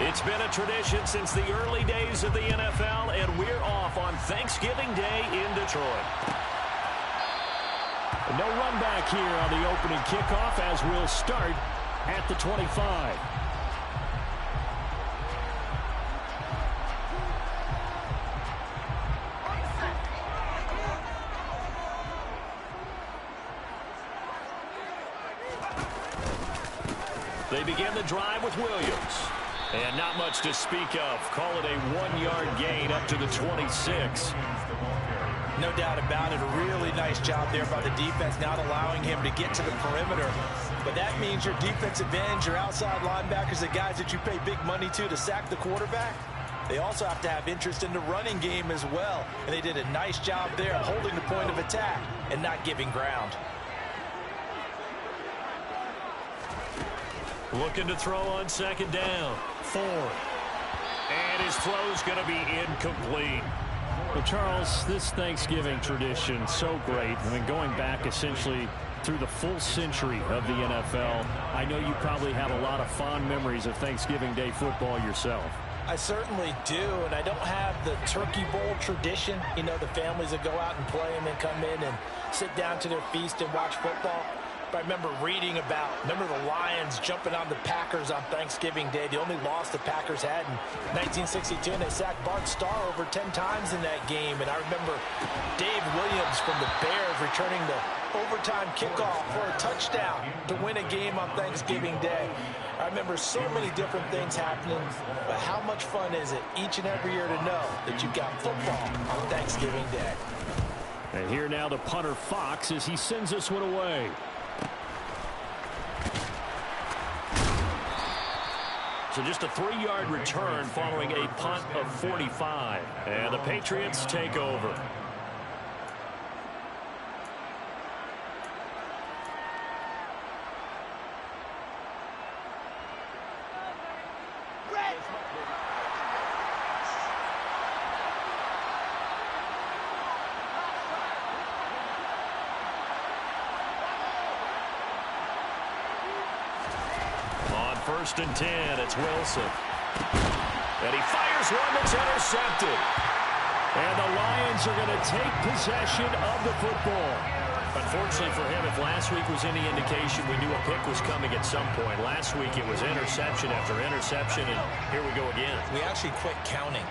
It's been a tradition since the early days of the NFL, and we're off on Thanksgiving Day in Detroit. No run back here on the opening kickoff as we'll start at the 25. They begin the drive with Williams. And not much to speak of. Call it a 1-yard gain up to the 26. No doubt about it. A really nice job there by the defense, not allowing him to get to the perimeter. But that means your defensive ends, your outside linebackers, the guys that you pay big money to sack the quarterback, they also have to have interest in the running game as well. And they did a nice job there holding the point of attack and not giving ground. Looking to throw on second down. Ford. And his throw's going to be incomplete. Well, Charles, this Thanksgiving tradition, so great. I mean, going back essentially through the full century of the NFL, I know you probably have a lot of fond memories of Thanksgiving Day football yourself. I certainly do, and I don't have the Turkey Bowl tradition. You know, the families that go out and play and then come in and sit down to their feast and watch football. I remember reading about, the Lions jumping on the Packers on Thanksgiving Day. The only loss the Packers had in 1962, and they sacked Bart Starr over 10 times in that game. And I remember Dave Williams from the Bears returning the overtime kickoff for a touchdown to win a game on Thanksgiving Day. I remember so many different things happening, but how much fun is it each and every year to know that you've got football on Thanksgiving Day? And here now the punter Fox as he sends this one away. So just a 3-yard return following a punt of 45. And the Patriots take over. First and 10, it's Wilson. And he fires one that's intercepted. And the Lions are going to take possession of the football. Unfortunately for him, if last week was any indication, we knew a pick was coming at some point. Last week it was interception after interception, and here we go again. We actually quit counting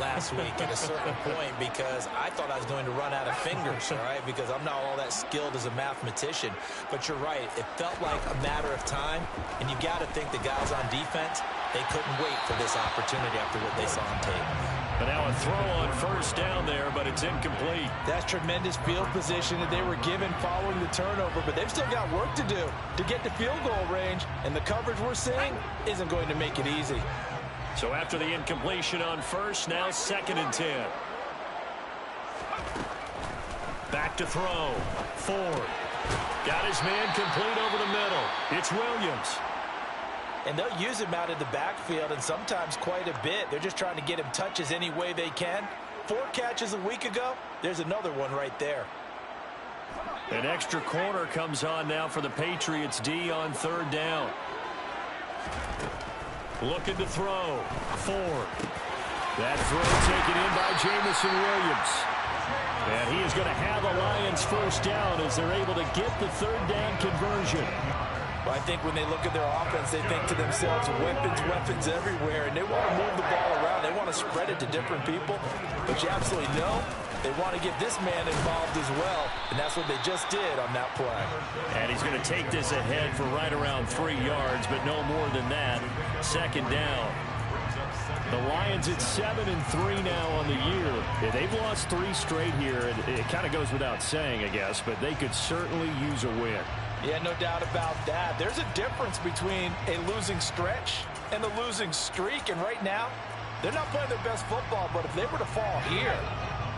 last week at a certain point because I thought I was going to run out of fingers, all right, because I'm not all that skilled as a mathematician. But you're right, it felt like a matter of time, and you got to think the guys on defense, they couldn't wait for this opportunity after what they saw on tape. But now a throw on first down there, but it's incomplete. That's tremendous field position that they were given following the turnover, but they've still got work to do to get to field goal range, and the coverage we're seeing isn't going to make it easy. So after the incompletion on first, now second and 10. Back to throw. Ford. Got his man complete over the middle. It's Williams. And they'll use him out of the backfield, and sometimes quite a bit. They're just trying to get him touches any way they can. 4 catches a week ago. There's another one right there. An extra corner comes on now for the Patriots D on third down. Looking to throw. Ford. That throw taken in by Jamison Williams. And he is going to have a Lions first down as they're able to get the third down conversion. Well, I think when they look at their offense, they think to themselves, weapons everywhere, and they want to move the ball around. They want to spread it to different people, but you absolutely know they want to get this man involved as well, and that's what they just did on that play. And he's going to take this ahead for right around 3 yards, but no more than that. Second down. The Lions at 7-3 now on the year. Yeah, they've lost 3 straight here, and it kind of goes without saying, I guess, but they could certainly use a win. Yeah, no doubt about that. There's a difference between a losing stretch and a losing streak. And right now, they're not playing their best football. But if they were to fall here,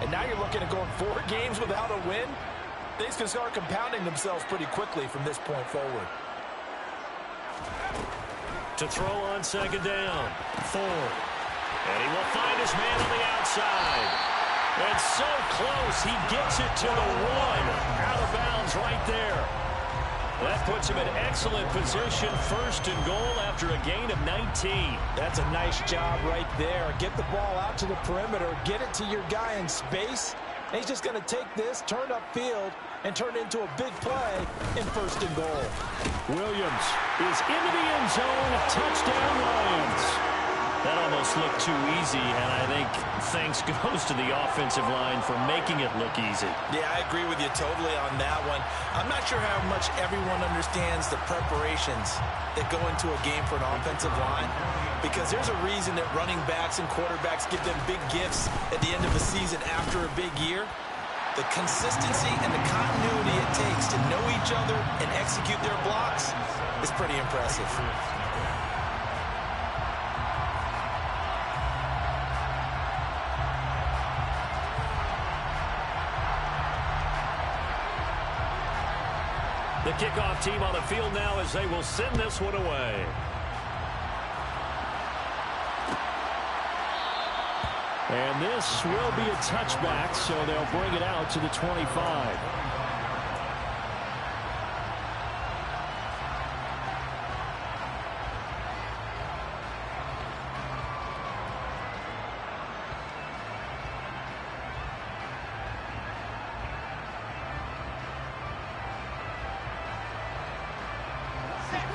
and now you're looking at going 4 games without a win, things can start compounding themselves pretty quickly from this point forward. To throw on second down, Ford. And he will find his man on the outside. And so close, he gets it to the 1. Out of bounds right there. That puts him in excellent position, first and goal after a gain of 19. That's a nice job right there. Get the ball out to the perimeter, get it to your guy in space, and he's just going to take this, turn upfield, and turn it into a big play in first and goal. Williams is into the end zone. Touchdown, Lions. That almost looked too easy, and I think thanks goes to the offensive line for making it look easy. Yeah, I agree with you totally on that one. I'm not sure how much everyone understands the preparations that go into a game for an offensive line, because there's a reason that running backs and quarterbacks give them big gifts at the end of the season after a big year. The consistency and the continuity it takes to know each other and execute their blocks is pretty impressive. The kickoff team on the field now as they will send this one away. And this will be a touchback, so they'll bring it out to the 25.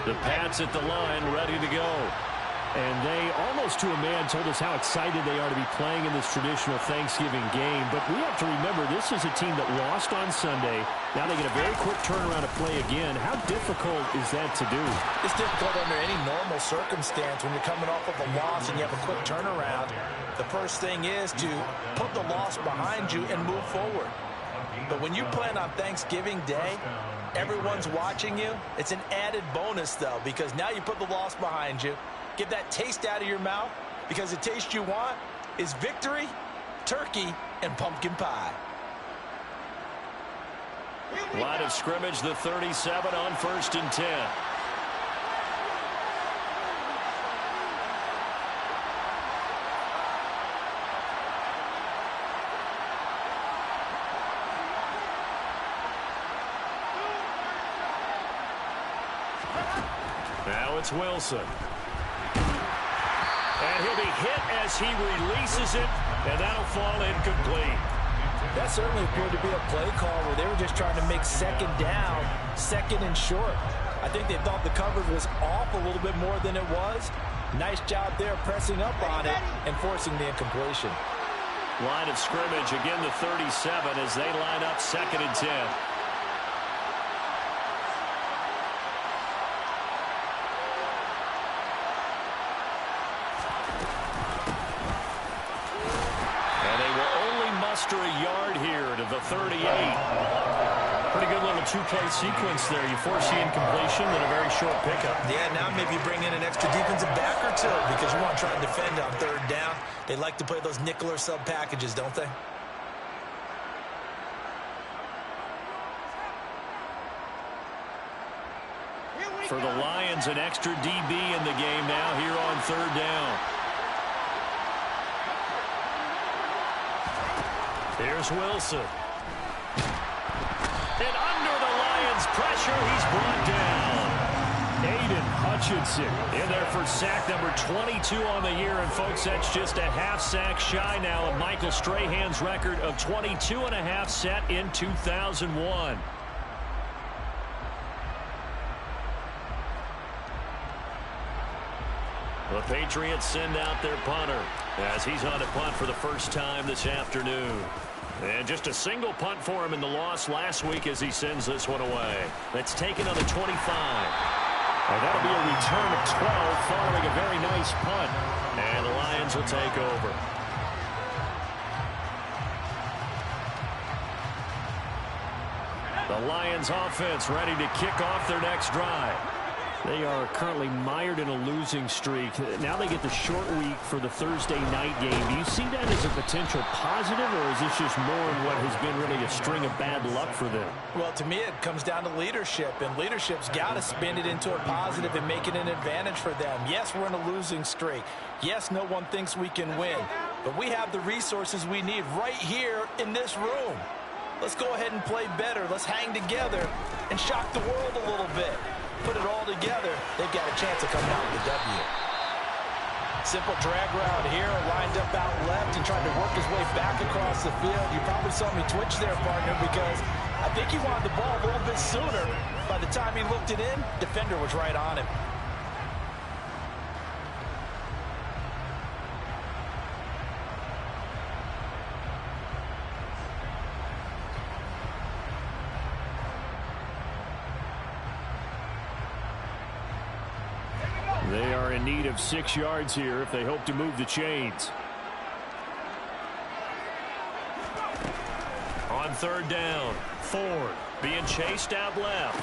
The Pats at the line, ready to go. And they, almost to a man, told us how excited they are to be playing in this traditional Thanksgiving game. But we have to remember, this is a team that lost on Sunday. Now they get a very quick turnaround to play again. How difficult is that to do? It's difficult under any normal circumstance when you're coming off of a loss and you have a quick turnaround. The first thing is to put the loss behind you and move forward. But when you play on Thanksgiving Day, everyone's watching you. It's an added bonus, though, because now you put the loss behind you. Get that taste out of your mouth, because the taste you want is victory, turkey, and pumpkin pie. Line of scrimmage, the 37 on 1st and 10. Now it's Wilson. And he'll be hit as he releases it, and that'll fall incomplete. That certainly appeared to be a play call where they were just trying to make second down, second and short. I think they thought the coverage was off a little bit more than it was. Nice job there pressing up on it and forcing the incompletion. Line of scrimmage, again the 37 as they line up 2nd and 10. A yard here to the 38. Pretty good little two-play sequence there. You force the incompletion, then a very short pickup. Yeah, now maybe bring in an extra defensive back or two because you want to try and defend on 3rd down. They like to play those nickel or sub packages, don't they? For the Lions, an extra DB in the game now here on 3rd down. Here's Wilson. And under the Lions' pressure, he's brought down. Aiden Hutchinson in there for sack number 22 on the year. And, folks, that's just a half sack shy now of Michael Strahan's record of 22 and a half set in 2001. The Patriots send out their punter as he's on a punt for the first time this afternoon. And just a single punt for him in the loss last week as he sends this one away. That's taken on the 25. And that'll be a return of 12 following a very nice punt. And the Lions will take over. The Lions offense ready to kick off their next drive. They are currently mired in a losing streak. Now they get the short week for the Thursday night game. Do you see that as a potential positive, or is this just more in what has been really a string of bad luck for them? Well, to me, it comes down to leadership, and leadership's got to spin it into a positive and make it an advantage for them. Yes, we're in a losing streak. Yes, no one thinks we can win, but we have the resources we need right here in this room. let's go ahead and play better. Let's hang together and shock the world a little bit. Put it all together, they've got a chance of coming out with a W. Simple drag route here, lined up out left and tried to work his way back across the field. You probably saw me twitch there, partner, because I think he wanted the ball a little bit sooner. By the time he looked it in, defender was right on him. They are in need of 6 yards here if they hope to move the chains. On 3rd down, Ford being chased out left.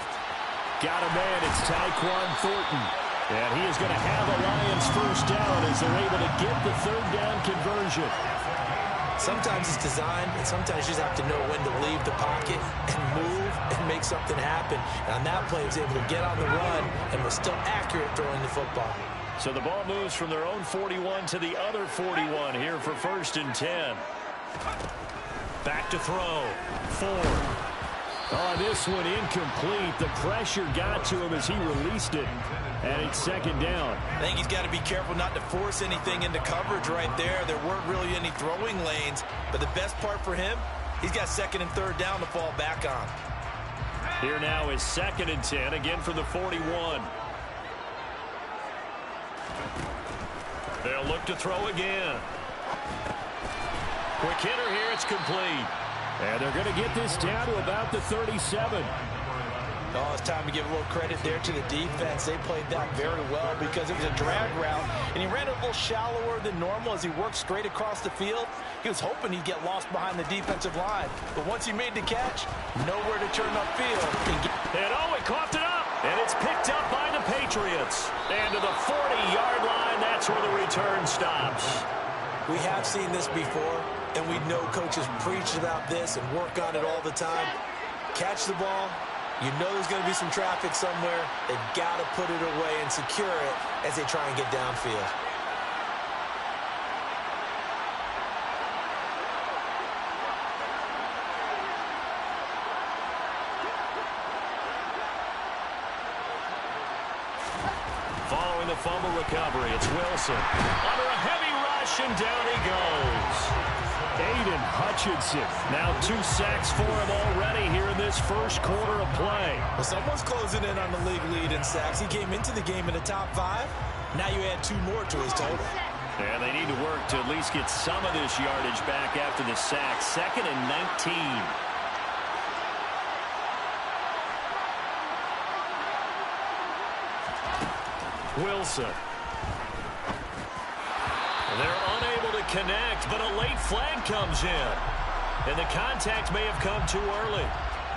Got a man, it's Tyquan Thornton. And he is going to have a Lions first down as they're able to get the 3rd down conversion. Sometimes it's designed, and sometimes you just have to know when to leave the pocket and move and make something happen. And on that play, he was able to get on the run and was still accurate throwing the football. So the ball moves from their own 41 to the other 41 here for 1st and 10. Back to throw. Ford. Oh, this one incomplete. The pressure got to him as he released it. And it's 2nd down. I think he's got to be careful not to force anything into coverage right there. There weren't really any throwing lanes. But the best part for him, he's got 2nd and 3rd down to fall back on. Here now is 2nd and 10, again from the 41. They'll look to throw again. Quick hitter here, it's complete. And they're going to get this down to about the 37. Oh, it's time to give a little credit there to the defense. They played that very well because it was a drag route, and he ran it a little shallower than normal as he worked straight across the field. He was hoping he'd get lost behind the defensive line, but once he made the catch, nowhere to turn upfield. And oh, he coughed it up, and it's picked up by the Patriots. And to the 40-yard line, that's where the return stops. We have seen this before, and we know coaches preach about this and work on it all the time. Catch the ball. You know there's going to be some traffic somewhere. They've got to put it away and secure it as they try and get downfield. Following the fumble recovery, it's Wilson. Under a heavy rush, and down he goes. Aiden Hutchinson, now 2 sacks for him already here in this first quarter of play. Well, someone's closing in on the league lead in sacks. He came into the game in the top 5. Now you add 2 more to his total. And they need to work to at least get some of this yardage back after the sack. 2nd and 19. Wilson. They're unable to connect, but a late flag comes in. And the contact may have come too early.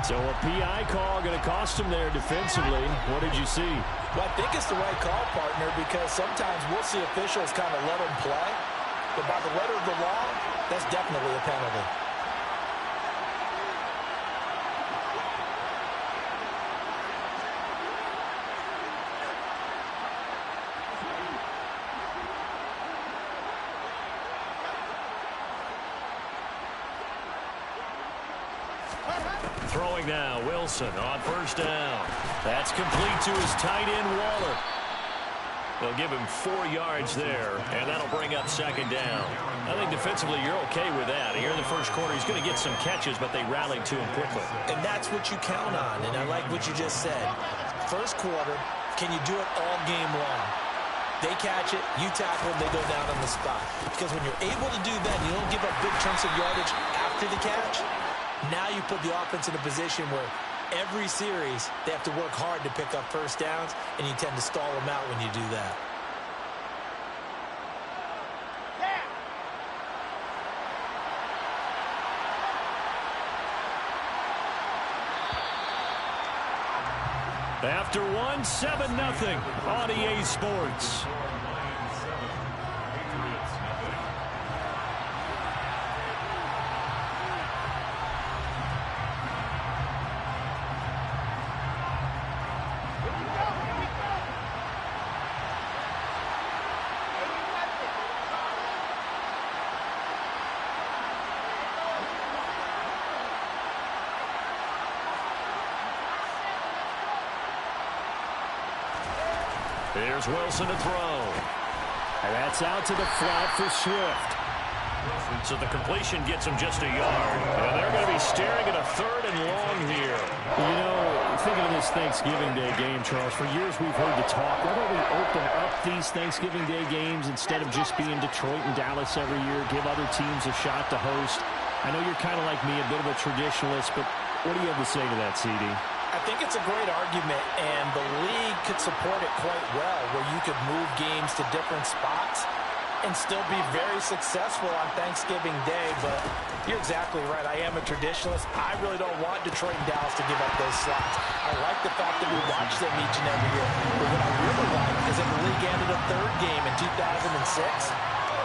So a PI call going to cost him there defensively. What did you see? Well, I think it's the right call, partner, because sometimes we'll see officials kind of let them play. But by the letter of the law, that's definitely a penalty. Throwing now, Wilson on 1st down. That's complete to his tight end, Waller. They'll give him 4 yards there, and that'll bring up 2nd down. I think defensively you're okay with that. Here in the first quarter, he's going to get some catches, but they rallied to him quickly. And that's what you count on, and I like what you just said. First quarter, can you do it all game long? They catch it, you tackle, they go down on the spot. Because when you're able to do that, you don't give up big chunks of yardage after the catch. Now you put the offense in a position where every series they have to work hard to pick up first downs, and you tend to stall them out when you do that. After one, 7-0 on EA Sports. Here's Wilson to throw. And that's out to the flat for Swift. So the completion gets him just a yard. And they're going to be staring at a 3rd and long here. You know, thinking of this Thanksgiving Day game, Charles, for years we've heard the talk, why don't we open up these Thanksgiving Day games instead of just being Detroit and Dallas every year, give other teams a shot to host? I know you're kind of like me, a bit of a traditionalist, but what do you have to say to that, CD? I think it's a great argument, and the league could support it quite well, where you could move games to different spots and still be very successful on Thanksgiving Day. But you're exactly right. I am a traditionalist. I really don't want Detroit and Dallas to give up those slots. I like the fact that we watch them each and every year. But what I really like is that the league added a 3rd game in 2006.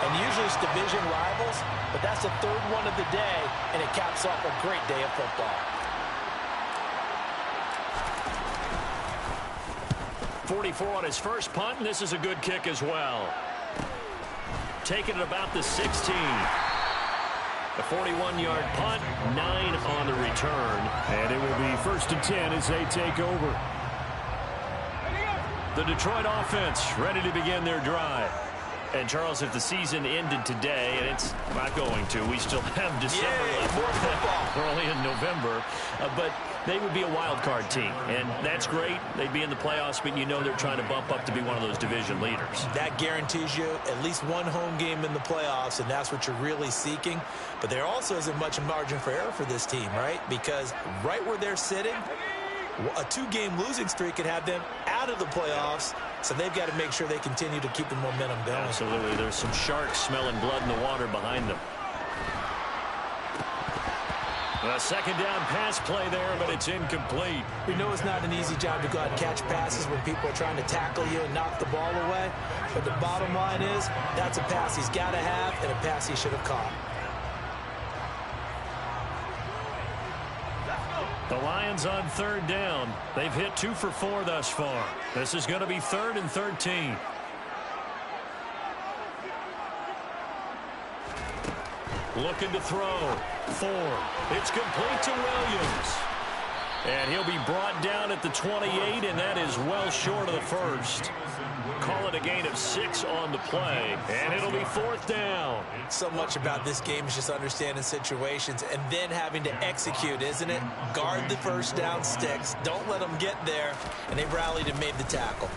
And usually it's division rivals, but that's the 3rd one of the day, and it caps off a great day of football. 44 on his first punt, and this is a good kick as well. Taking it about the 16. A 41-yard punt, 9 on the return. And it will be 1st and 10 as they take over. The Detroit offense ready to begin their drive. And, Charles, if the season ended today, and it's not going to, we still have December left. More football. We're only in November. But they would be a wild card team, and that's great. They'd be in the playoffs, but you know they're trying to bump up to be one of those division leaders. That guarantees you at least one home game in the playoffs, and that's what you're really seeking. But there also isn't much margin for error for this team, right? Because right where they're sitting, a 2-game losing streak could have them out of the playoffs, so they've got to make sure they continue to keep the momentum going. Absolutely. There's some sharks smelling blood in the water behind them. A 2nd down pass play there, but it's incomplete. We know it's not an easy job to go out and catch passes when people are trying to tackle you and knock the ball away. But the bottom line is that's a pass he's got to have and a pass he should have caught. The Lions on 3rd down. They've hit 2 for 4 thus far. This is going to be 3rd and 13. Looking to throw. Ford. It's complete to Williams. And he'll be brought down at the 28, and that is well short of the first. Call it a gain of 6 on the play, and it'll be 4th down. So much about this game is just understanding situations and then having to execute, isn't it? Guard the first down sticks. Don't let them get there, and they rallied and made the tackle.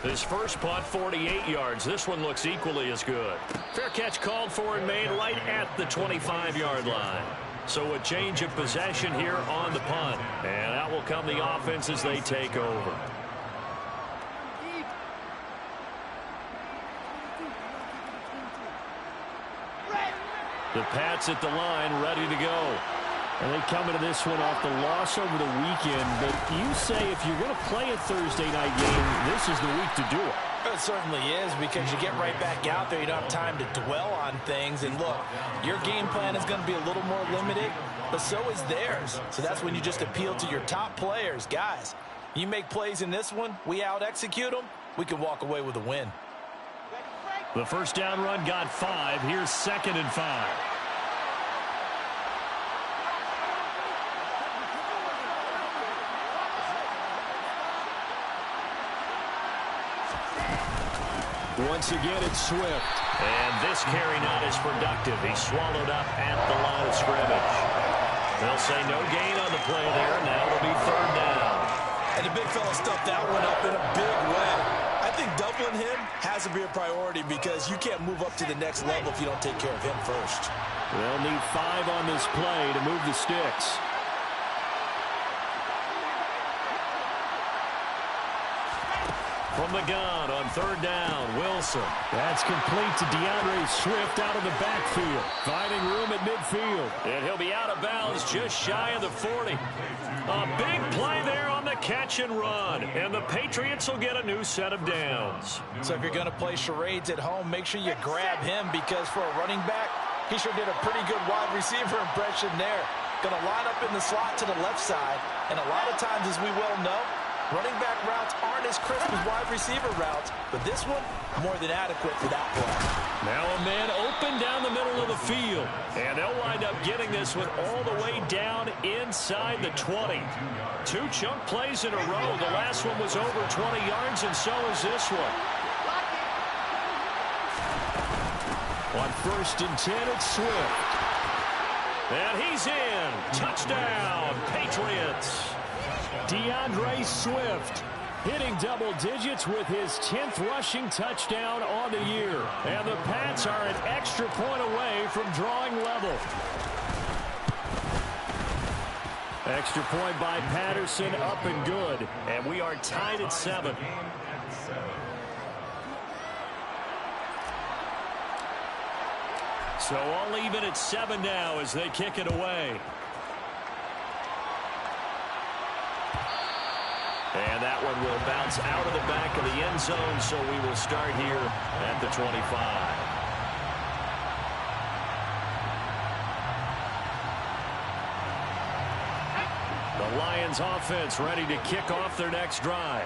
His first punt, 48 yards. This one looks equally as good. Fair catch called for and made right at the 25-yard line. So a change of possession here on the punt. And out will come the offense as they take over. The Pats at the line, ready to go. And they come into this one off the loss over the weekend. But you say if you're going to play a Thursday night game, this is the week to do it. It certainly is, because you get right back out there. You don't have time to dwell on things. And look, your game plan is going to be a little more limited, but so is theirs. So that's when you just appeal to your top players. Guys, you make plays in this one, we out-execute them, we can walk away with a win. The first down run got 5. Here's 2nd and 5. Once again, it's Swift. And this carry not as productive. He's swallowed up at the line of scrimmage. They'll say no gain on the play there. Now it'll be 3rd down. And the big fella stuffed that one up in a big way. I think doubling him has to be a priority, because you can't move up to the next level if you don't take care of him first. They'll need 5 on this play to move the sticks. From the gun on 3rd down, Wilson. That's complete to DeAndre Swift out of the backfield, finding room at midfield. And he'll be out of bounds just shy of the 40. A big play there on the catch and run. And the Patriots will get a new set of downs. So if you're going to play charades at home, make sure you grab him, because for a running back, he sure did a pretty good wide receiver impression there. Going to line up in the slot to the left side. And a lot of times, as we well know, Running back routes aren't as crisp as wide receiver routes, but this one, more than adequate for that play. Now a man open down the middle of the field. And they'll wind up getting this one all the way down inside the 20. 2 chunk plays in a row. The last one was over 20 yards, and so is this one. On 1st and 10, it's Swift. And he's in. Touchdown, Patriots. DeAndre Swift hitting double digits with his 10th rushing touchdown on the year. And the Pats are an extra point away from drawing level. Extra point by Patterson, up and good. And we are tied at 7. So all even at 7 now as they kick it away. And that one will bounce out of the back of the end zone, so we will start here at the 25. The Lions offense ready to kick off their next drive.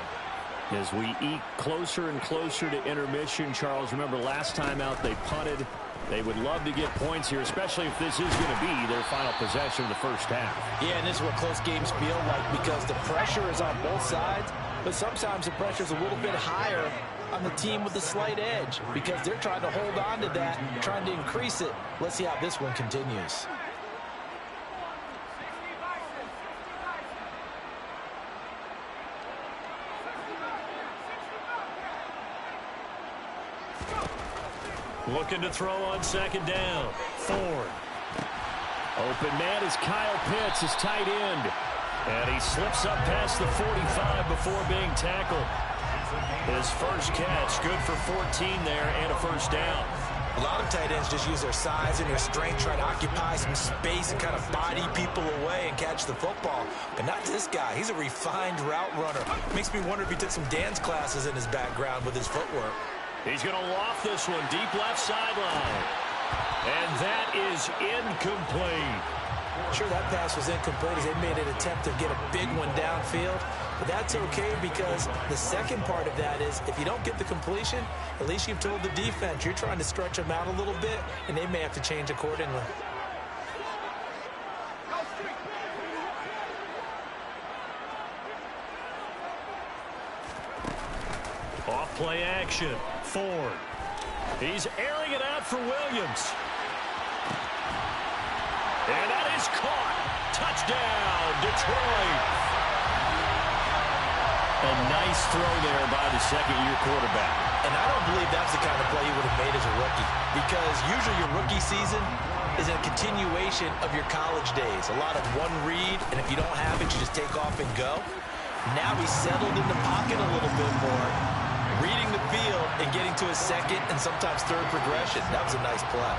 As we eke closer and closer to intermission, Charles, remember last time out they punted. They would love to get points here, especially if this is going to be their final possession of the first half. Yeah, and this is what close games feel like because the pressure is on both sides, but sometimes the pressure is a little bit higher on the team with the slight edge because they're trying to hold on to that, trying to increase it. Let's see how this one continues. Looking to throw on 2nd down. Ford. Open man is Kyle Pitts, his tight end. And he slips up past the 45 before being tackled. His first catch, good for 14 there and a first down. A lot of tight ends just use their size and their strength, try to occupy some space and kind of body people away and catch the football. But not this guy. He's a refined route runner. Makes me wonder if he took some dance classes in his background with his footwork. He's going to loft this one deep left sideline. And that is incomplete. Sure, that pass was incomplete as they made an attempt to get a big one downfield. But that's okay because the second part of that is if you don't get the completion, at least you've told the defense you're trying to stretch them out a little bit, and they may have to change accordingly. Off play action. Ford. He's airing it out for Williams. And that is caught. Touchdown, Detroit. A nice throw there by the second-year quarterback. And I don't believe that's the kind of play you would have made as a rookie because usually your rookie season is a continuation of your college days. A lot of one read, and if you don't have it, you just take off and go. Now he's settled in the pocket a little bit more, reading the field and getting to his second and sometimes third progression. That was a nice play.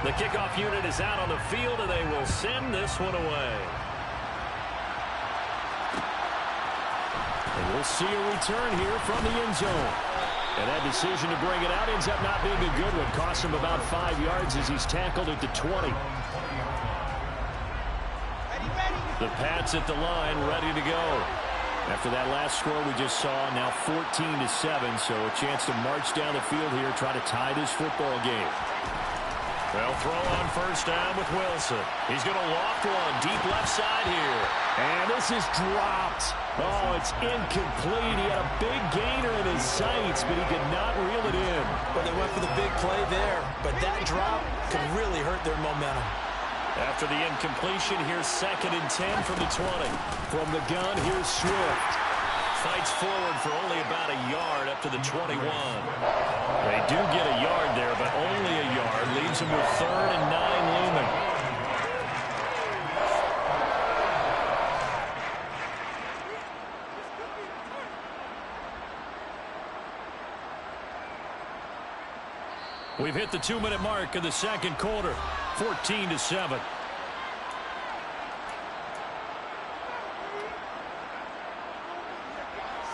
The kickoff unit is out on the field, and they will send this one away. And we'll see a return here from the end zone. And that decision to bring it out ends up not being a good one. Costs him about 5 yards as he's tackled at the 20. The Pats at the line, ready to go. After that last score we just saw, now 14-7, so a chance to march down the field here, try to tie this football game. They'll throw on first down with Wilson. He's going to loft one deep left side here. And this is dropped. Oh, it's incomplete. He had a big gainer in his sights, but he could not reel it in. Well, they went for the big play there, but that drop could really hurt their momentum. After the incompletion, here's 2nd and 10 from the 20. From the gun, here's Swift. Fights forward for only about a yard up to the 21. They do get a yard there, but only a yard. Leaves them with 3rd and 9 looming. We've hit the 2-minute mark in the second quarter. 14-7.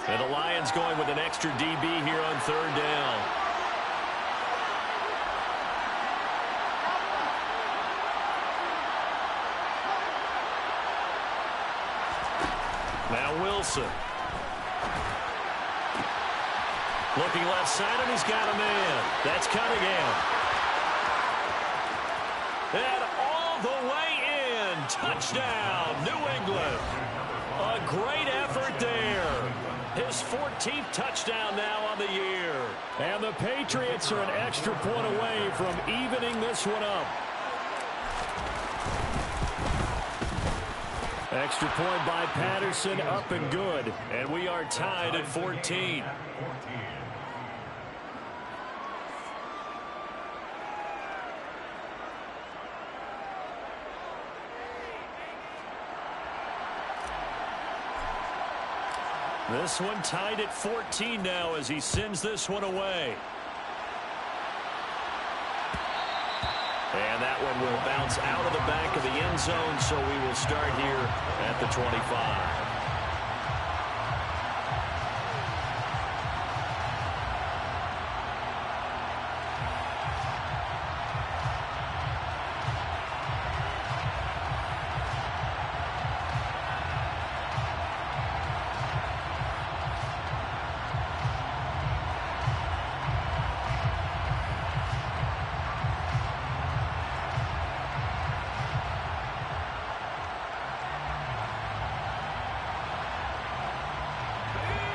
And the Lions going with an extra DB here on 3rd down. Wilson. Looking left side, and he's got a man. That's Cunningham. And all the way in. Touchdown, New England. A great effort there. His 14th touchdown now on the year. And the Patriots are an extra point away from evening this one up. Extra point by Patterson, up and good. And we are tied at 14. This one tied at 14 now as he sends this one away. And that one will bounce out of the back of the end zone, so we will start here at the 25.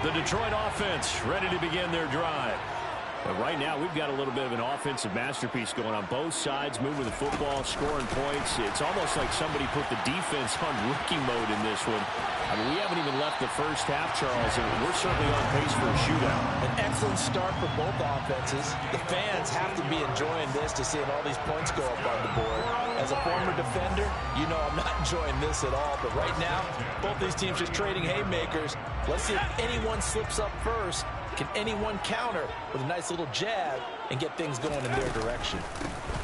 The Detroit offense ready to begin their drive. But right now, we've got a little bit of an offensive masterpiece going on both sides, moving the football, scoring points. It's almost like somebody put the defense on rookie mode in this one. I mean, we haven't even left the first half, Charles, and we're certainly on pace for a shootout. An excellent start for both offenses. The fans have to be enjoying this to seeing all these points go up on the board. As a former defender, you know I'm not enjoying this at all. But right now, both these teams just trading haymakers. Let's see if anyone slips up first. Can anyone counter with a nice little jab and get things going in their direction?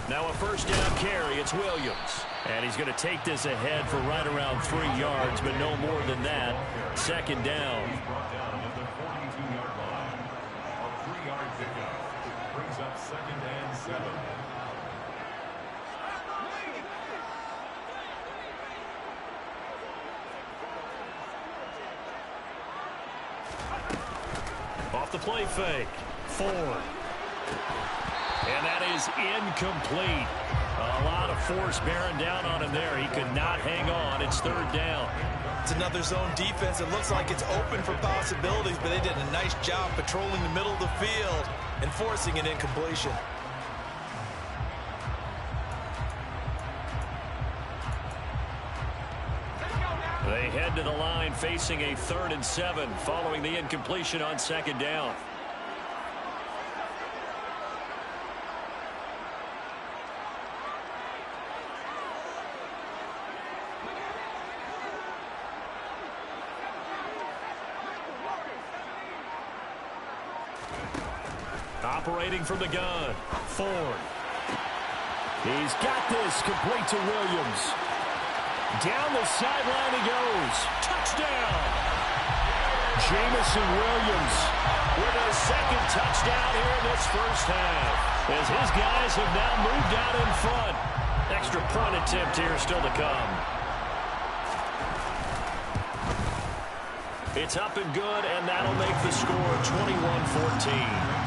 Now a first down carry. It's Williams. And he's going to take this ahead for right around 3 yards, but no more than that. Second down. Brings up 2nd and 7. Off the play fake. Ford. And that is incomplete. A lot of force bearing down on him there. He could not hang on. It's 3rd down. It's another zone defense. It looks like it's open for possibilities, but they did a nice job patrolling the middle of the field and forcing an incompletion. They head to the line facing a 3rd and 7 following the incompletion on 2nd down. Operating from the gun, Ford. He's got this, complete to Williams. Down the sideline he goes. Touchdown! Jamison Williams with a 2nd touchdown here in this first half. As his guys have now moved out in front. Extra point attempt here still to come. It's up and good, and that'll make the score 21-14.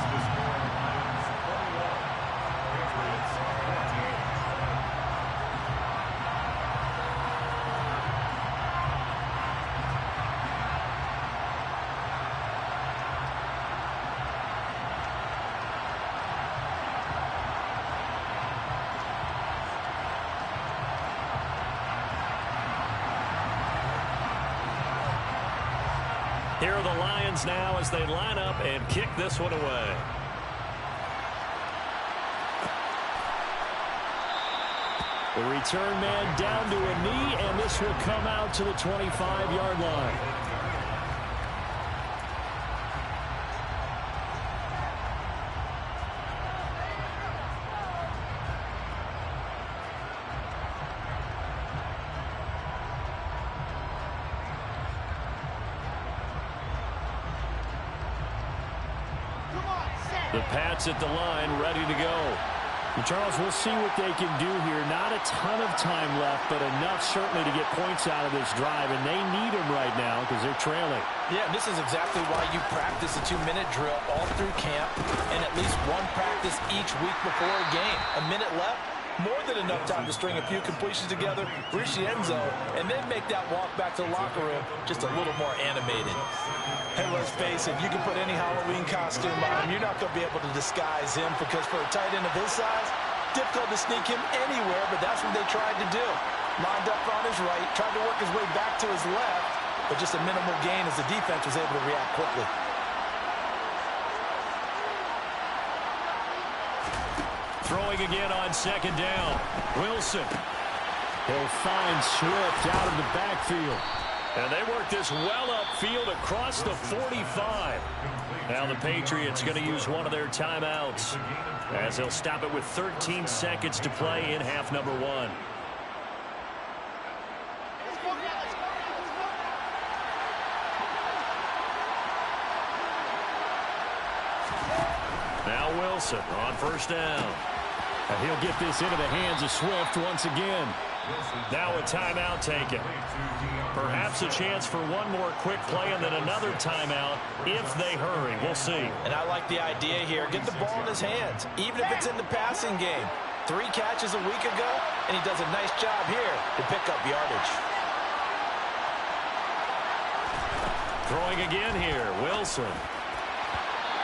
Here are the Lions now as they line up and kick this one away. The return man down to a knee, and this will come out to the 25-yard line. The Pats at the line, ready to go. Charles, we'll see what they can do here. Not a ton of time left, but enough certainly to get points out of this drive, and they need them right now because they're trailing. Yeah, this is exactly why you practice a 2-minute drill all through camp and at least one practice each week before a game. A minute left, more than enough time to string a few completions together, reach the end zone, and then make that walk back to the locker room just a little more animated. Hey, let's face it, you can put any Halloween costume on him. You're not going to be able to disguise him because for a tight end of his size, difficult to sneak him anywhere, but that's what they tried to do. Lined up on his right, tried to work his way back to his left, but just a minimal gain as the defense was able to react quickly. Throwing again on second down. Wilson. He'll find Swift out of the backfield. And they work this well upfield across the 45. Now the Patriots going to use one of their timeouts as they'll stop it with 13 seconds to play in half number 1. Now Wilson on first down. And he'll get this into the hands of Swift once again. Now a timeout taken. Perhaps a chance for one more quick play and then another timeout if they hurry. We'll see. And I like the idea here. Get the ball in his hands, even if it's in the passing game. 3 catches a week ago, and he does a nice job here to pick up yardage. Throwing again here, Wilson.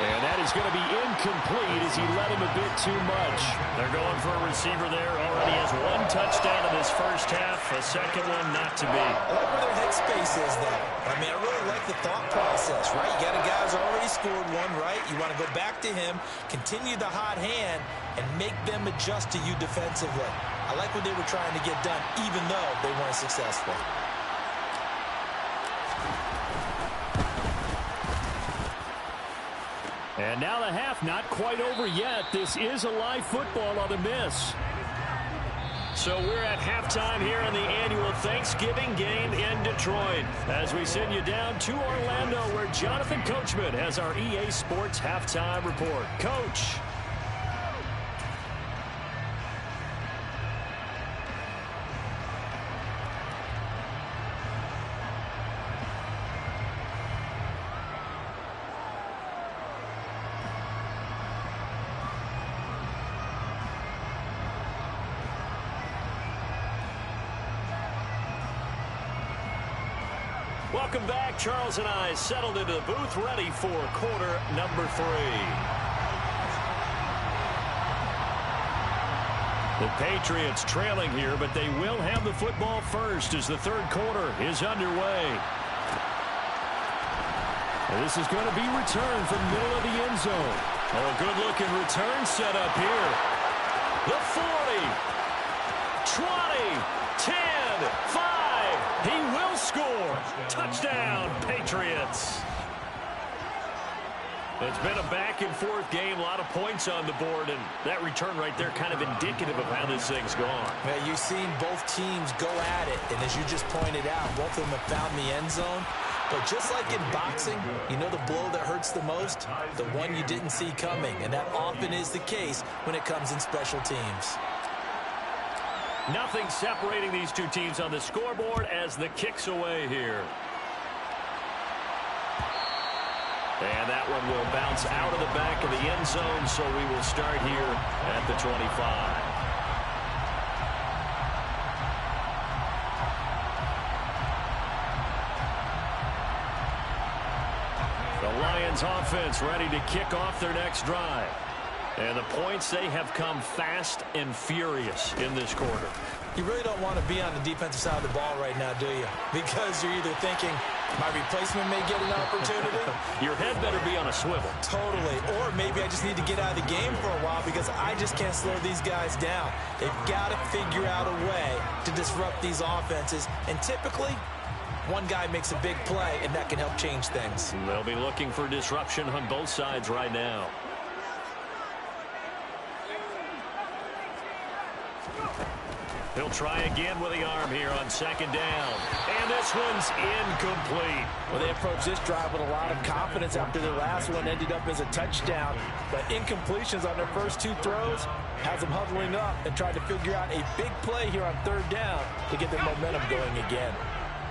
And that is going to be incomplete as he let him a bit too much. They're going for a receiver there. Already has 1 touchdown in this first half. A second one not to be. I like where their headspace is, though. I mean, I really like the thought process, right? You got a guy who's already scored 1, right? You want to go back to him, continue the hot hand, and make them adjust to you defensively. I like what they were trying to get done, even though they weren't successful. And now the half not quite over yet. This is a live football on the miss. So we're at halftime here in the annual Thanksgiving game in Detroit as we send you down to Orlando where Jonathan Coachman has our EA Sports halftime report. Coach. Welcome back. Charles and I settled into the booth ready for quarter number 3. The Patriots trailing here, but they will have the football first as the third quarter is underway. And this is going to be returned from the middle of the end zone. Oh, a good-looking return set up here. The 40, 20, 10, 5. He will score. Touchdown, Patriots. It's been a back-and-forth game, a lot of points on the board, and that return right there kind of indicative of how this thing's gone. Yeah, you've seen both teams go at it, and as you just pointed out, both of them have found the end zone. But just like in boxing, you know the blow that hurts the most? The one you didn't see coming, and that often is the case when it comes in special teams. Nothing separating these two teams on the scoreboard as the kick's away here. And that one will bounce out of the back of the end zone, so we will start here at the 25. The Lions offense ready to kick off their next drive. And the points, they have come fast and furious in this quarter. You really don't want to be on the defensive side of the ball right now, do you? Because you're either thinking, my replacement may get an opportunity. Your head better be on a swivel. Totally. Or maybe I just need to get out of the game for a while because I just can't slow these guys down. They've got to figure out a way to disrupt these offenses. And typically, one guy makes a big play, and that can help change things. They'll be looking for disruption on both sides right now. He'll try again with the arm here on second down. And this one's incomplete. Well, they approached this drive with a lot of confidence after their last one ended up as a touchdown. But incompletions on their first two throws has them huddling up and trying to figure out a big play here on third down to get their momentum going again.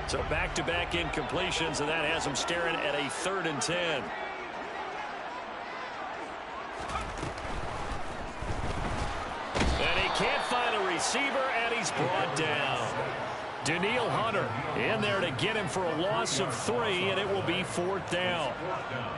So back-to-back incompletions, and that has them staring at a 3rd and 10. And he can't find a receiver, and he's brought down. Danielle Hunter in there to get him for a loss of 3, and it will be 4th down.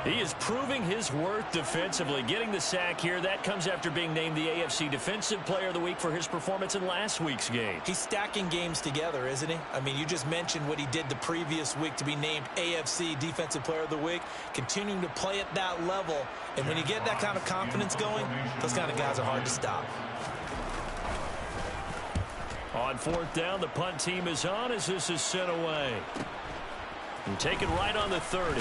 He is proving his worth defensively, getting the sack here. That comes after being named the AFC Defensive Player of the Week for his performance in last week's game. He's stacking games together, isn't he? I mean, you just mentioned what he did the previous week to be named AFC Defensive Player of the Week, continuing to play at that level. And when you get that kind of confidence going, those kind of guys are hard to stop. On 4th down, the punt team is on as this is sent away. And taken right on the 30.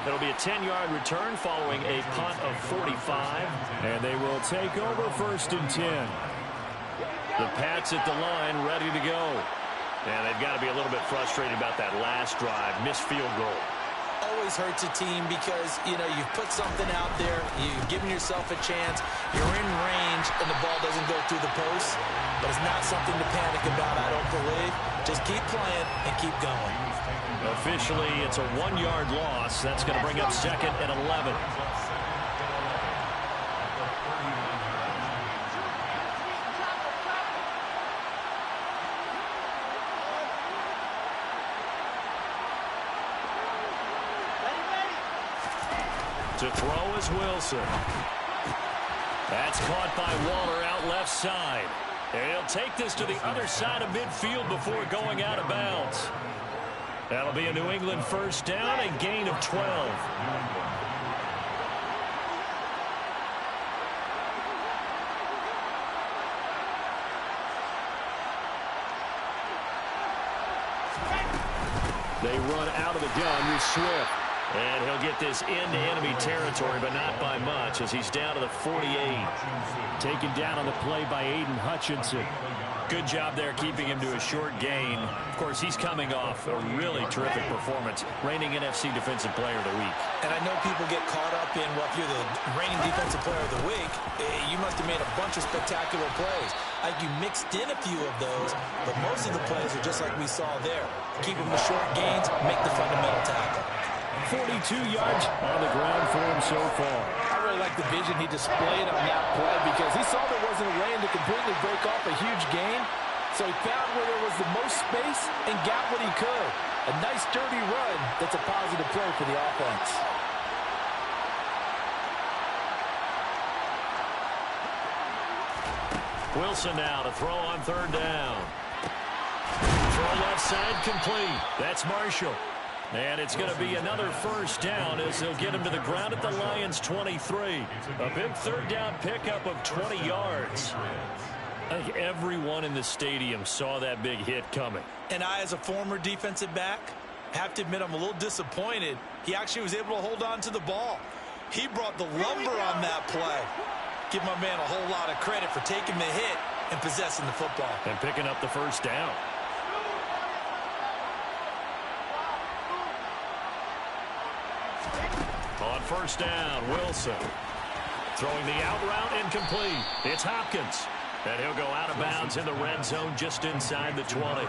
It'll be a 10-yard return following a punt of 45. And they will take over 1st and 10. The Pats at the line ready to go. And they've got to be a little bit frustrated about that last drive. Missed field goal. Always hurts a team because, you know, you've put something out there, you've given yourself a chance, you're in range, and the ball doesn't go through the post. But it's not something to panic about, I don't believe. Just keep playing and keep going. Officially, it's a 1-yard loss. That's going to bring up 2nd and 11. To throw is Wilson. That's caught by Waller out left side. And he'll take this to the other side of midfield before going out of bounds. That'll be a New England 1st down, a gain of 12. They run out of the gun with Swift. And he'll get this into enemy territory, but not by much, as he's down to the 48. Taken down on the play by Aiden Hutchinson. Good job there keeping him to a short gain. Of course, he's coming off a really terrific performance, reigning NFC Defensive Player of the Week. And I know people get caught up in, well, if you're the reigning Defensive Player of the Week, you must have made a bunch of spectacular plays. Like you mixed in a few of those, but most of the plays are just like we saw there. Keep them to short gains, make the fundamental tackle. 42 yards on the ground for him so far. I really like the vision he displayed on that play because he saw there wasn't a lane to completely break off a huge gain. So he found where there was the most space and got what he could. A nice, dirty run that's a positive play for the offense. Wilson now to throw on 3rd down. Throw left side complete. That's Marshall. And it's going to be another 1st down as they'll get him to the ground at the Lions' 23. A big 3rd down pickup of 20 yards. I think everyone in the stadium saw that big hit coming. And I, as a former defensive back, have to admit I'm a little disappointed. He actually was able to hold on to the ball. He brought the lumber on that play. Give my man a whole lot of credit for taking the hit and possessing the football. And picking up the 1st down. On 1st down, Wilson. Throwing the out route incomplete. It's Hopkins. And he'll go out of bounds in the red zone just inside the 20.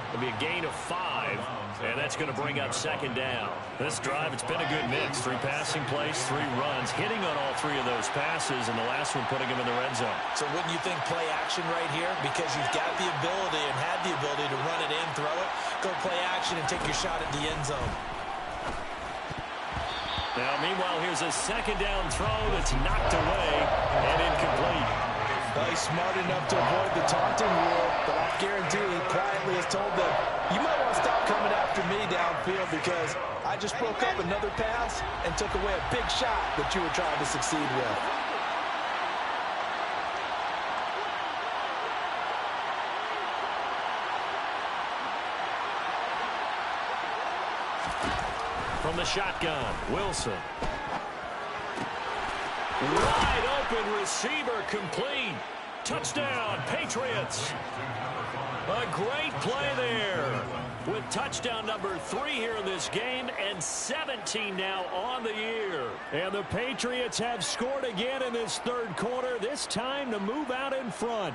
It'll be a gain of 5, and that's going to bring up 2nd down. This drive, it's been a good mix. 3 passing plays, 3 runs, hitting on all 3 of those passes, and the last one putting him in the red zone. So wouldn't you think play action right here? Because you've got the ability and had the ability to run it in, throw it, go play action, and take your shot at the end zone. Now, meanwhile, here's a 2nd down throw that's knocked away and incomplete. Well, he's smart enough to avoid the taunting rule, but I guarantee he quietly has told them, you might want to stop coming after me downfield because I just broke up another pass and took away a big shot that you were trying to succeed with. From the shotgun, Wilson. Wide open receiver complete. Touchdown, Patriots. A great play there with touchdown number 3 here in this game, and 17 now on the year. And the Patriots have scored again in this third quarter, this time to move out in front.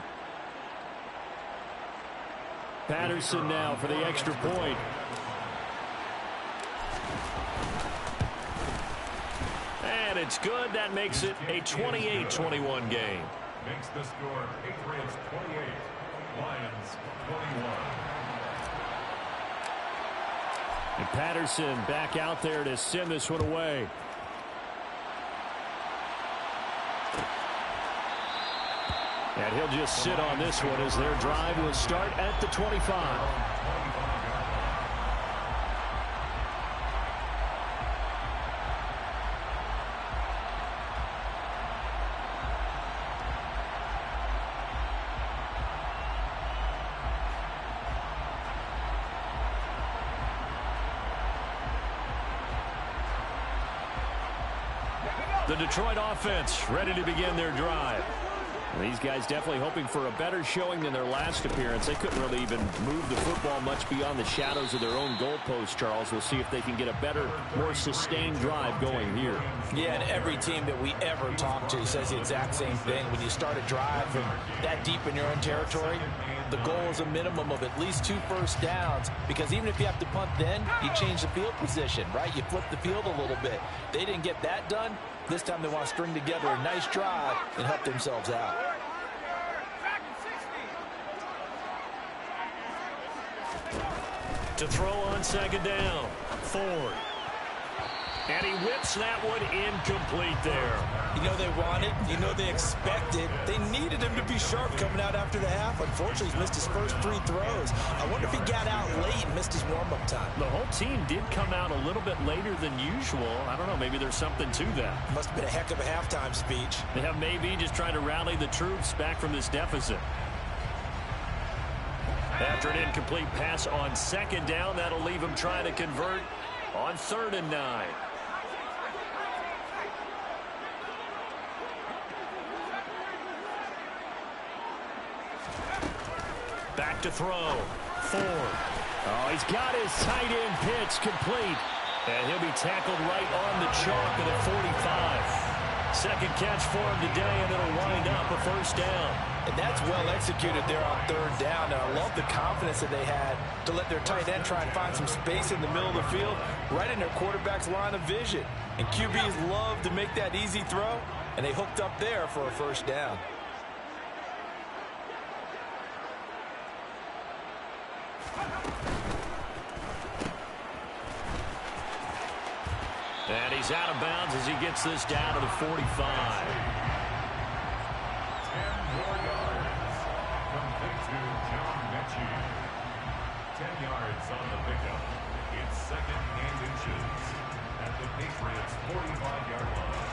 Patterson now for the extra point. And it's good. That makes it a 28-21 game. Makes the score Patriots 28, Lions 21. And Patterson back out there to send this one away. And he'll just sit on this one as their drive will start at the 25. The Detroit offense ready to begin their drive. These guys definitely hoping for a better showing than their last appearance. They couldn't really even move the football much beyond the shadows of their own goalpost, Charles. We'll see if they can get a better, more sustained drive going here. Yeah, and every team that we ever talk to says the exact same thing. When you start a drive from that deep in your own territory, the goal is a minimum of at least 2 first downs, because even if you have to punt then, you change the field position, right? You flip the field a little bit. They didn't get that done. This time they want to string together a nice drive and help themselves out. To throw on second down, Ford. And he whips that one incomplete there. You know they wanted, you know they expected. They needed him to be sharp coming out after the half. Unfortunately, he's missed his first 3 throws. I wonder if he got out late and missed his warm-up time. The whole team did come out a little bit later than usual. I don't know, maybe there's something to that. Must have been a heck of a halftime speech. Yeah, maybe just trying to rally the troops back from this deficit. After an incomplete pass on second down, that'll leave him trying to convert on 3rd and 9. Back to throw. Ford. Oh, he's got his tight end pitch complete. And he'll be tackled right on the chalk at the 45. Second catch for him today, and it'll wind up a first down. And that's well executed there on 3rd down. And I love the confidence that they had to let their tight end try and find some space in the middle of the field, right in their quarterback's line of vision. And QBs love to make that easy throw, and they hooked up there for a first down. And he's out of bounds as he gets this down to the 45. 10 more yards from big to John Mechie. 10 yards on the pickup. It's 2nd and inches at the Patriots' 45-yard line.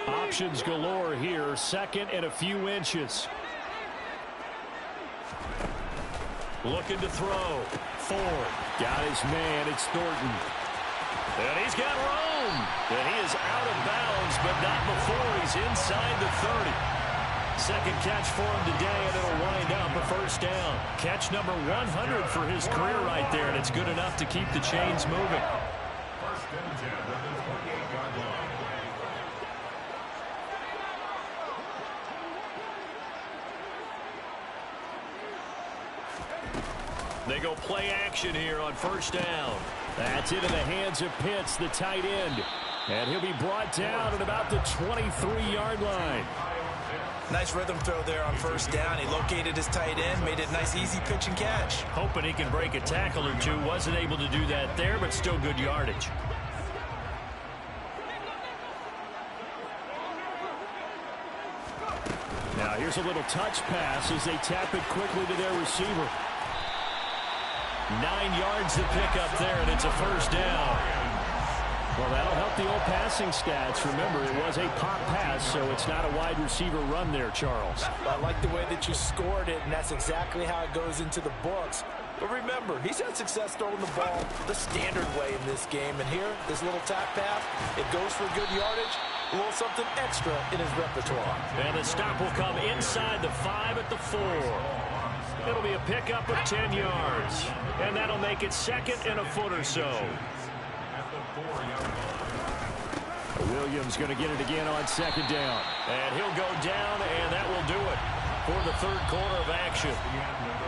Options galore here. 2nd and a few inches. Looking to throw. Ford. Got his man. It's Thornton. And he's got room. And he is out of bounds, but not before he's inside the 30. Second catch for him today, and it'll wind up a first down. Catch number 100 for his career right there, and it's good enough to keep the chains moving. 1st and 10 at the 28-yard line. They go play action here on first down. That's into the hands of Pitts, the tight end. And he'll be brought down at about the 23-yard line. Nice rhythm throw there on first down. He located his tight end, made it a nice easy pitch and catch. Hoping he can break a tackle or two. Wasn't able to do that there, but still good yardage. Now here's a little touch pass as they tap it quickly to their receiver. 9 yards to pick up there, and it's a first down. Well, that'll help the old passing stats. Remember, it was a pop pass, so it's not a wide receiver run there, Charles. I like the way that you scored it, and that's exactly how it goes into the books. But remember, he's had success throwing the ball the standard way in this game. And here, this little tap pass, it goes for good yardage, a little something extra in his repertoire. And the stop will come inside the 5 at the 4. It'll be a pickup of 10 yards. And that'll make it second and a foot or so. Williams going to get it again on second down. And he'll go down, and that will do it for the third quarter of action.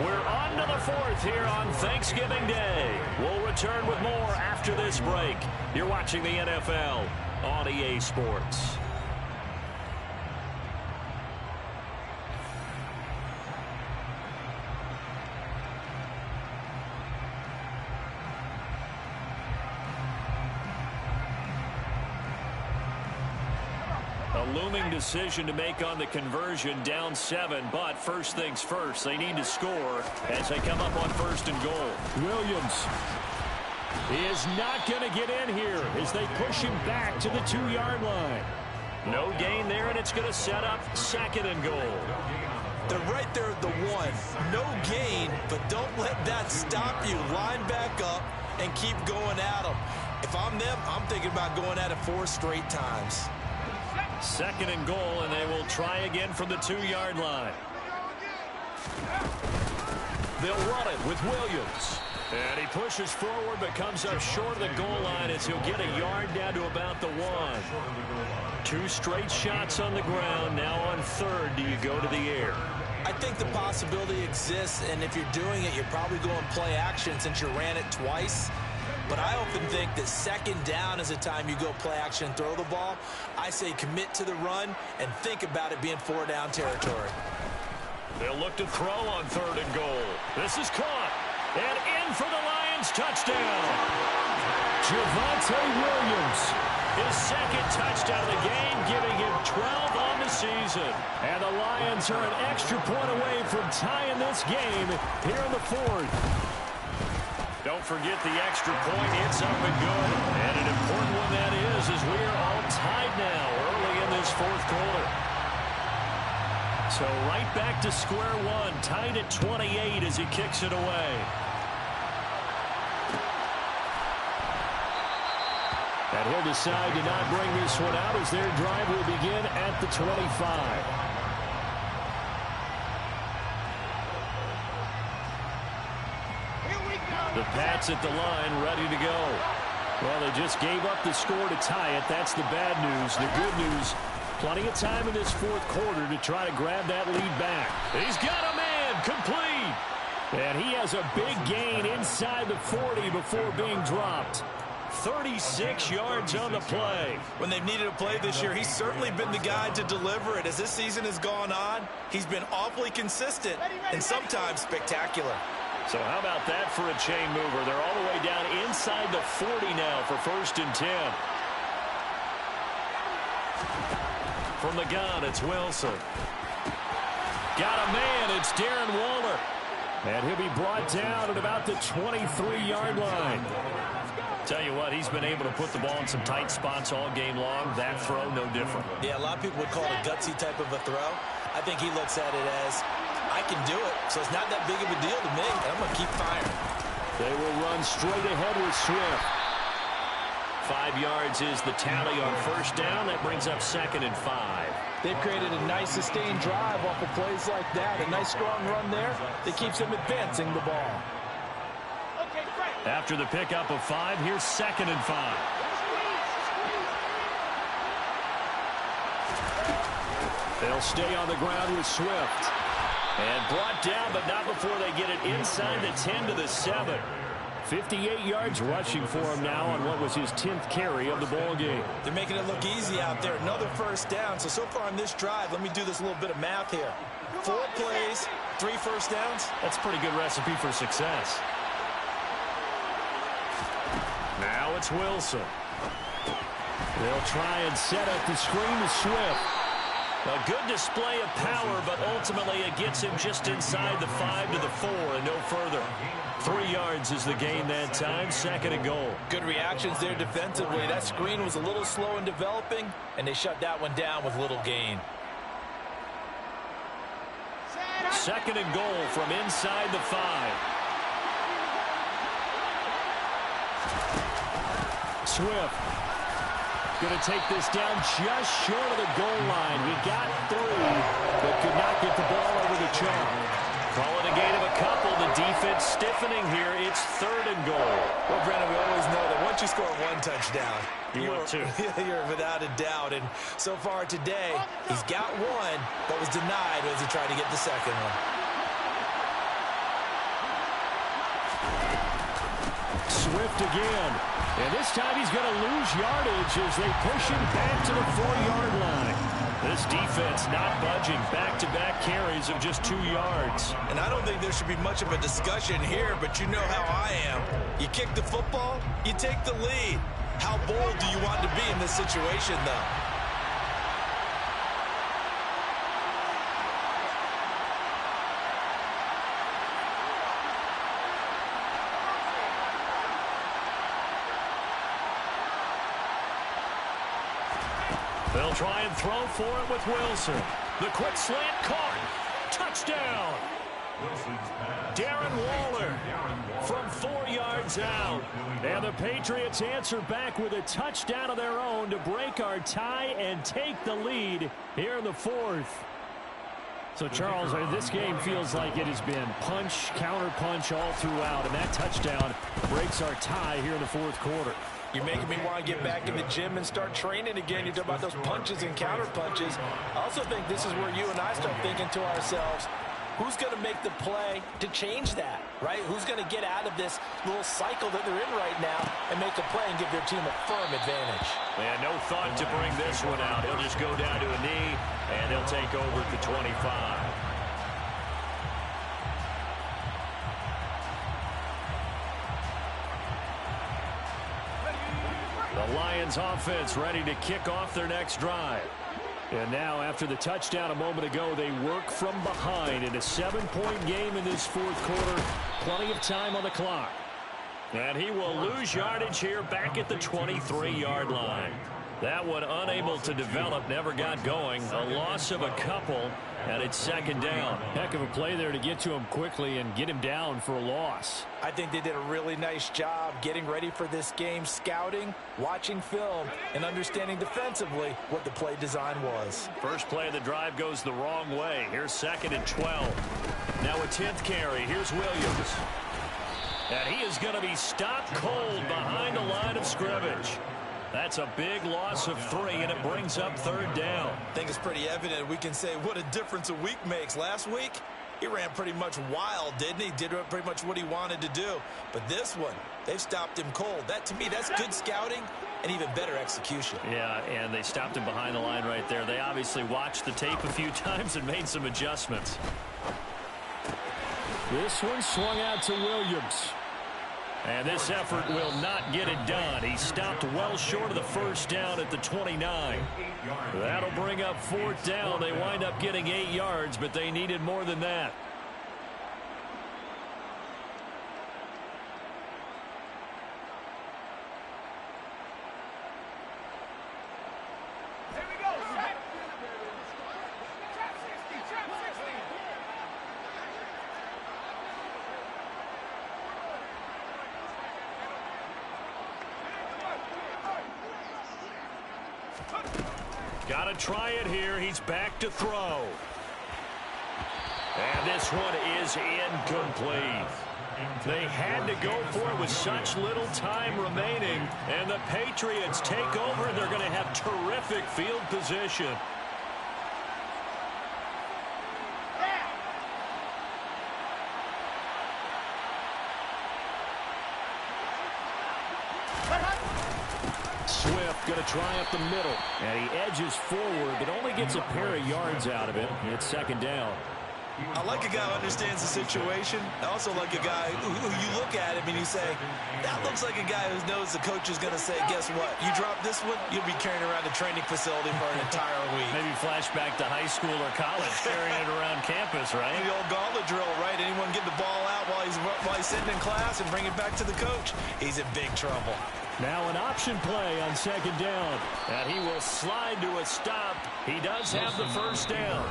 We're on to the fourth here on Thanksgiving Day. We'll return with more after this break. You're watching the NFL on EA Sports. A looming decision to make on the conversion, down 7, but first things first, they need to score as they come up on first and goal. Williams is not going to get in here as they push him back to the 2-yard line. No gain there, and it's going to set up second and goal. They're right there at the 1. No gain, but don't let that stop you. Line back up and keep going at them. If I'm them, I'm thinking about going at it 4 straight times. Second and goal, and they will try again from the 2-yard line. They'll run it with Williams. And he pushes forward but comes up short of the goal line as he'll get a yard down to about the 1. 2 straight shots on the ground. Now on third, do you go to the air? I think the possibility exists, and if you're doing it, you're probably going play action since you ran it twice. But I often think that second down is a time you go play action and throw the ball. I say commit to the run and think about it being 4-down territory. They'll look to throw on third and goal. This is caught. And in for the Lions touchdown. Javonte Williams, his second touchdown of the game, giving him 12 on the season. And the Lions are an extra point away from tying this game here in the 4th. Don't forget the extra point. It's up and good. And an important one that is, as we are all tied now early in this 4th quarter. So right back to square one, tied at 28 as he kicks it away. And he'll decide to not bring this one out as their drive will begin at the 25. The Pats at the line, ready to go. Well, they just gave up the score to tie it. That's the bad news. The good news, plenty of time in this 4th quarter to try to grab that lead back. He's got a man, complete. And he has a big gain inside the 40 before being dropped. 36 yards on the play. When they've needed a play this year, he's certainly been the guy to deliver it. As this season has gone on, he's been awfully consistent and sometimes spectacular. So how about that for a chain mover? They're all the way down inside the 40 now for first and 10. From the gun, it's Wilson. Got a man, it's Darren Waller. And he'll be brought down at about the 23-yard line. Tell you what, he's been able to put the ball in some tight spots all game long. That throw, no different. Yeah, a lot of people would call it a gutsy type of a throw. I think he looks at it as, I can do it, so it's not that big of a deal to me, and I'm going to keep firing. They will run straight ahead with Swift. 5 yards is the tally on first down. That brings up second and 5. They've created a nice sustained drive off of plays like that. A nice strong run there that keeps them advancing the ball. After the pickup of 5, here's second and 5. They'll stay on the ground with Swift. And brought down, but not before they get it inside the 10 to the 7. 58 yards rushing for him now on what was his 10th carry of the ball game. They're making it look easy out there. Another first down. So far on this drive, let me do this little bit of math here. 4 plays, 3 first downs. That's a pretty good recipe for success. Now it's Wilson. They'll try and set up the screen to Swift. A good display of power, but ultimately it gets him just inside the 5 to the 4 and no further. 3 yards is the gain that time, second and goal. Good reactions there defensively. That screen was a little slow in developing, and they shut that one down with little gain. Second and goal from inside the 5. Swift. Going to take this down just short of the goal line. He got through, but could not get the ball over the chalk. Call it a gain of a couple. The defense stiffening here. It's 3rd and goal. Well, Brandon, we always know that once you score 1 touchdown, you're without a doubt. And so far today, he's got 1, but was denied as he tried to get the second one. Swift again. And this time he's going to lose yardage as they push him back to the 4-yard line. This defense not budging. Back-to-back carries of just 2 yards. And I don't think there should be much of a discussion here, but you know how I am. You kick the football, you take the lead. How bold do you want to be in this situation, though? They'll try and throw for it with Wilson. The quick slant caught. Touchdown. Darren Waller from 4 yards out. And the Patriots answer back with a touchdown of their own to break our tie and take the lead here in the 4th. So, Charles, this game feels like it has been punch, counter-punch all throughout, and that touchdown breaks our tie here in the 4th quarter. You're making me want to get back in the gym and start training again. You talk about those punches and counter punches. I also think this is where you and I start thinking to ourselves, who's going to make the play to change that, right? Who's going to get out of this little cycle that they're in right now and make a play and give their team a firm advantage? Man, no thought to bring this one out. He'll just go down to a knee, and he'll take over at the 25. The Lions offense ready to kick off their next drive. And now, after the touchdown a moment ago, they work from behind in a 7-point game in this 4th quarter. Plenty of time on the clock. And he will lose yardage here back at the 23-yard line. That one unable to develop, never got going. A loss of a couple, and it's 2nd down. Heck of a play there to get to him quickly and get him down for a loss. I think they did a really nice job getting ready for this game, scouting, watching film, and understanding defensively what the play design was. First play of the drive goes the wrong way. Here's 2nd and 12. Now a 10th carry. Here's Williams. And he is going to be stopped cold behind the line of scrimmage. That's a big loss of 3, and it brings up 3rd down. I think it's pretty evident. We can say what a difference a week makes. Last week, he ran pretty much wild, didn't he? Did pretty much what he wanted to do. But this one, they've stopped him cold. That, to me, that's good scouting and even better execution. Yeah, and they stopped him behind the line right there. They obviously watched the tape a few times and made some adjustments. This one swung out to Williams. And this effort will not get it done. He stopped well short of the 1st down at the 29. That'll bring up 4th down. They wind up getting 8 yards, but they needed more than that. Got to try it here. He's back to throw. And this one is incomplete. They had to go for it with such little time remaining. And the Patriots take over. They're going to have terrific field position. Swift going to try up the middle. And he edges forward, but only gets a pair of yards out of it. It's 2nd down. I like a guy who understands the situation. I also like a guy who you look at him and you say, that looks like a guy who knows the coach is going to say, guess what? You drop this one, you'll be carrying around a training facility for an entire week. Maybe flashback to high school or college, carrying it around campus, right? The old gauntlet drill, right? Anyone get the ball out while he's sitting in class and bring it back to the coach? He's in big trouble. Now an option play on 2nd down. And he will slide to a stop. He does have the 1st down.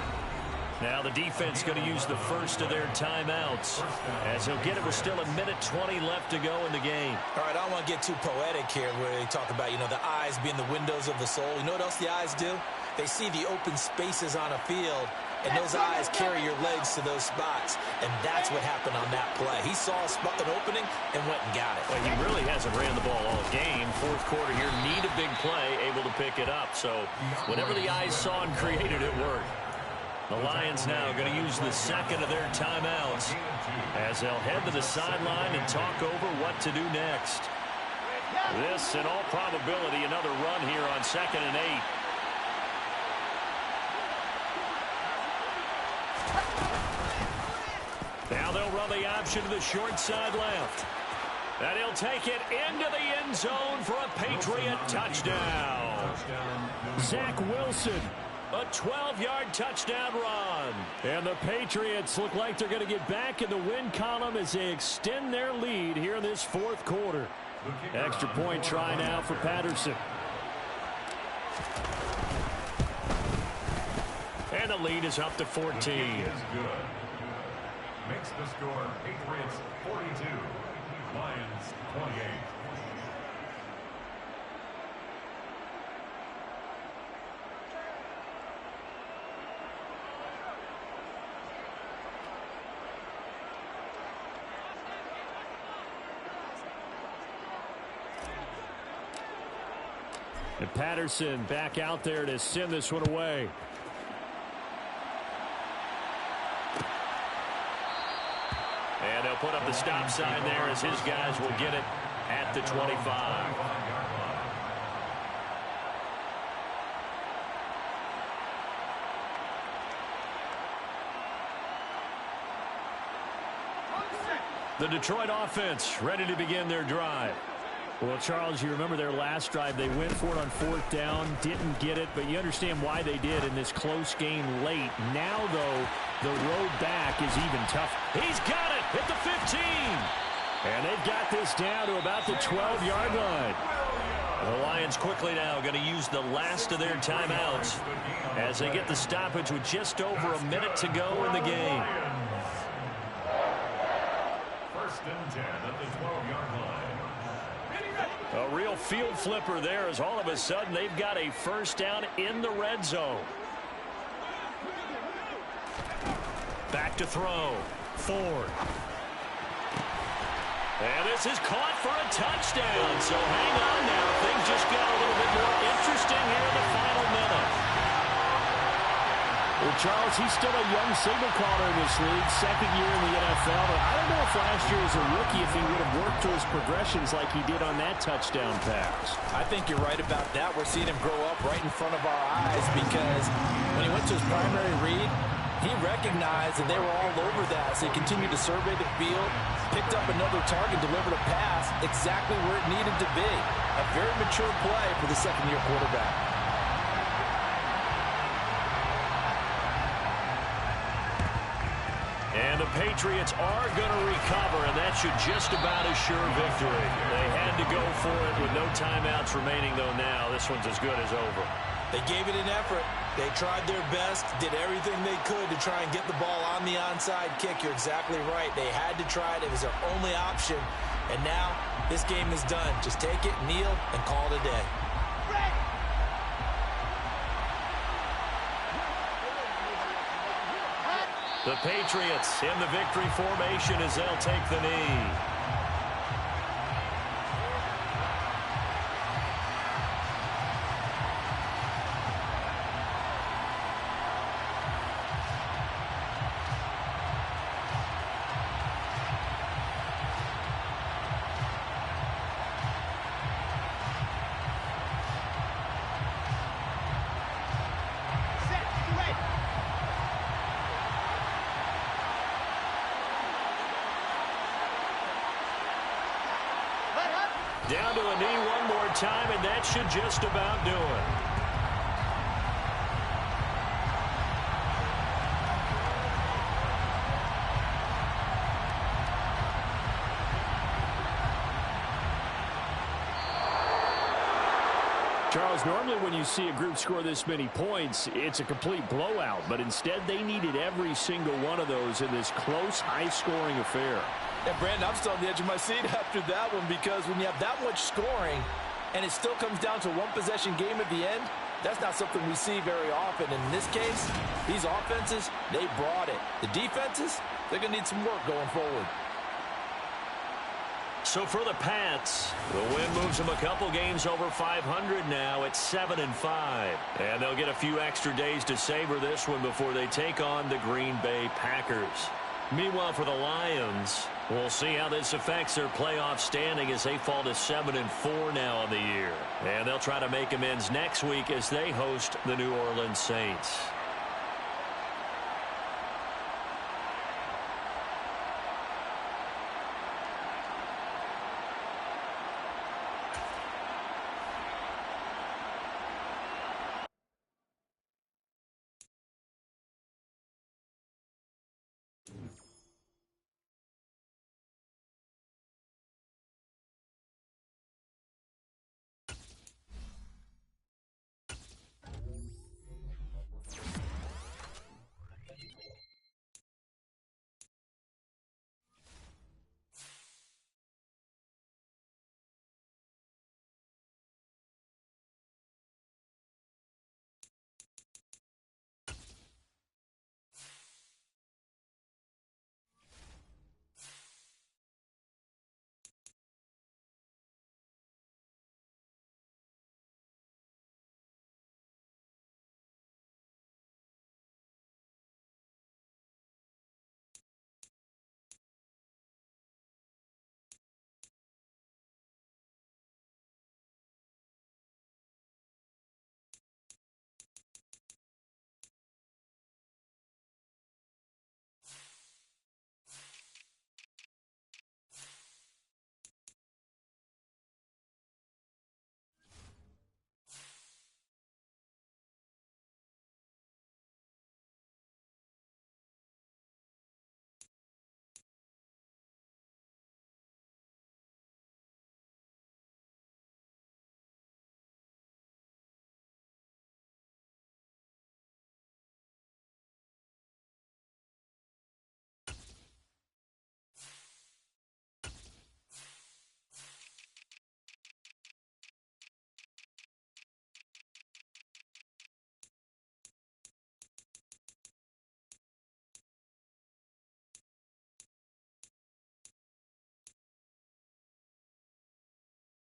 Now the defense going to use the first of their timeouts as he'll get it with still 1:20 left to go in the game. All right, I don't want to get too poetic here where they talk about, the eyes being the windows of the soul. You know what else the eyes do? They see the open spaces on a field, and those eyes carry your legs to those spots, and that's what happened on that play. He saw an opening and went and got it. Well, he really hasn't ran the ball all game. Fourth quarter here, need a big play, able to pick it up. So whatever the eyes saw and created, it worked. The Lions now going to use the second of their timeouts as they'll head to the sideline and talk over what to do next. This, in all probability, another run here on 2nd and 8. Now they'll run the option to the short side left. And he'll take it into the end zone for a Patriot touchdown. Zach Wilson. A 12-yard touchdown run. And the Patriots look like they're going to get back in the win column as they extend their lead here in this fourth quarter. Extra point try now for Patterson. And the lead is up to 14. Makes the score Patriots 42, Lions 28. And Patterson back out there to send this one away. And they'll put up the stop sign there as his guys will get it at the 25. The Detroit offense ready to begin their drive. Well, Charles, you remember their last drive. They went for it on 4th down, didn't get it, but you understand why they did in this close game late. Now, though, the road back is even tougher. He's got it at the 15. And they've got this down to about the 12-yard line. The Lions quickly now going to use the last of their timeouts as they get the stoppage with just over a minute to go in the game. 1st and 10 at the 12-yard line. A real field flipper there as all of a sudden they've got a first down in the red zone. Back to throw. Ford. And this is caught for a touchdown. So hang on now. Things just got a little bit more interesting here in the final minute. Well, Charles, he's still a young signal caller in this league, 2nd year in the NFL. But I don't know if last year as a rookie if he would have worked to his progressions like he did on that touchdown pass. I think you're right about that. We're seeing him grow up right in front of our eyes because when he went to his primary read, he recognized that they were all over that. So he continued to survey the field, picked up another target, delivered a pass exactly where it needed to be. A very mature play for the second-year quarterback. And the Patriots are going to recover, and that should just about assure victory. They had to go for it with no timeouts remaining, though now this one's as good as over. They gave it an effort. They tried their best, did everything they could to try and get the ball on the onside kick. You're exactly right. They had to try it. It was their only option. And now this game is done. Just take it, kneel, and call it a day. The Patriots in the victory formation as they'll take the knee. Down to a knee one more time, and that should just about do it. Charles, normally when you see a group score this many points, it's a complete blowout. But instead, they needed every single one of those in this close, high-scoring affair. And, Brandon, I'm still on the edge of my seat after that one because when you have that much scoring and it still comes down to one-possession game at the end, that's not something we see very often. And in this case, these offenses, they brought it. The defenses, they're going to need some work going forward. So for the Pats, the win moves them a couple games over 500 now at 7-5. And they'll get a few extra days to savor this one before they take on the Green Bay Packers. Meanwhile, for the Lions, we'll see how this affects their playoff standing as they fall to 7-4 now on the year. And they'll try to make amends next week as they host the New Orleans Saints.